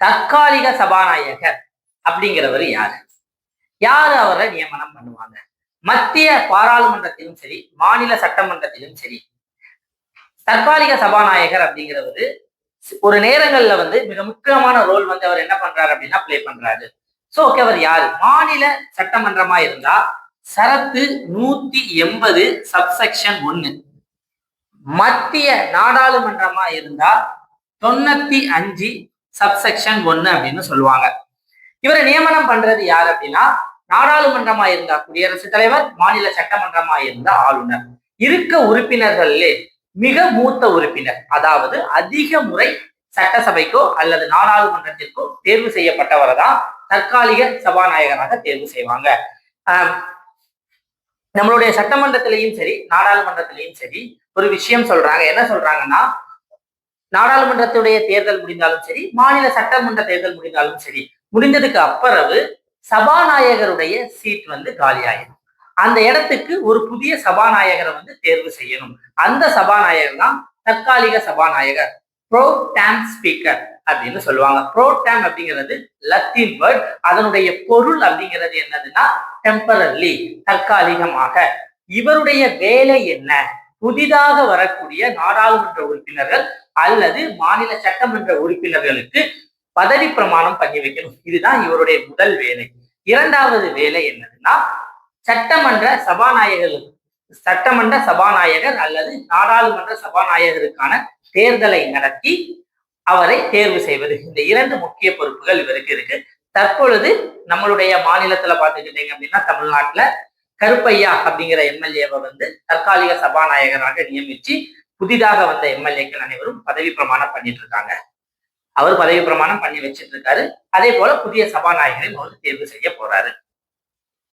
தற்காலிக சபாநாயகர் அப்படிங்கிறவர் யாரு? யாரு அவரை நியமனம் பண்ணுவாங்க? மத்திய பாராளுமன்றத்திலும் சரி, மாநில சட்டமன்றத்திலும் சரி, தற்காலிக சபாநாயகர் அப்படிங்கிறவரு ஒரு நேரங்கள்ல மிக முக்கியமான ரோல் அவர் என்ன பண்றாரு அப்படின்னா பிளே பண்றாரு. சோ ஓகே, அவர் யாரு? மாநில சட்டமன்றமா இருந்தா சரத்து 180 சப்செக்ஷன் 1. மத்திய நாடாளுமன்றமா இருந்தா 95 சப்செக்ஷன் 1 அப்படின்னு சொல்லுவாங்க. இவரை நியமனம் பண்றது யாரு அப்படின்னா, நாடாளுமன்றமா இருந்தா குடியரசுத் தலைவர், மாநில சட்டமன்றமா இருந்தா ஆளுநர். இருக்க உறுப்பினர்களே மிக மூத்த உறுப்பினர், அதாவது அதிக முறை சட்டசபைக்கோ அல்லது நாடாளுமன்றத்திற்கோ தேர்வு செய்யப்பட்டவரை தான் தற்காலிக சபாநாயகராக தேர்வு செய்வாங்க. நம்மளுடைய சட்டமன்றத்திலையும் சரி, நாடாளுமன்றத்திலையும் சரி ஒரு விஷயம் சொல்றாங்க. என்ன சொல்றாங்கன்னா, நாடாளுமன்றத்துடைய தேர்தல் முடிந்தாலும் சரி, மாநில சட்டமன்ற தேர்தல் முடிந்தாலும் சரி, முடிந்ததுக்கு அப்புறவு சபாநாயகருடைய சீட் காலியாயிடும். அந்த இடத்துக்கு ஒரு புதிய சபாநாயகரை தேர்வு செய்யணும். அந்த சபாநாயகர் தான் தற்காலிக சபாநாயகர், ப்ரோ டேம் ஸ்பீக்கர் அப்படின்னு சொல்லுவாங்க. ப்ரோ டேம் அப்படிங்கிறது லத்தீன் வேர்ட். அதனுடைய பொருள் அப்படிங்கிறது என்னதுன்னா டெம்பரரி, தற்காலிகமாக. இவருடைய வேலை என்ன? புதிதாக வரக்கூடிய நாடாளுமன்ற உறுப்பினர்கள் அல்லது மாநில சட்டமன்ற உறுப்பினர்களுக்கு பதவி பிரமாணம் பண்ணி வைக்கணும். இதுதான் இவருடைய முதல் வேலை. இரண்டாவது வேலை என்னதுன்னா, சட்டமன்ற சபாநாயகர் அல்லது நாடாளுமன்ற சபாநாயகருக்கான தேர்தலை நடத்தி அவரை தேர்வு செய்வது. இந்த 2 முக்கிய பொறுப்புகள் இவருக்கு இருக்கு. தற்பொழுது நம்மளுடைய மாநிலத்துல பாத்துக்கிட்டீங்க அப்படின்னா, தமிழ்நாட்டுல கருப்பையா அப்படிங்கிற எம்எல்ஏவை தற்காலிக சபாநாயகராக நியமிச்சு புதிதாக வந்த எம்எல்ஏக்கள் அனைவரும் பதவி பிரமாணம் பண்ணிட்டு இருக்காங்க. அவர் பதவி பிரமாணம் பண்ணி வச்சிட்டு இருக்காரு. அதே போல புதிய சபாநாயகரையும் அவர் தேர்வு செய்ய போறாரு.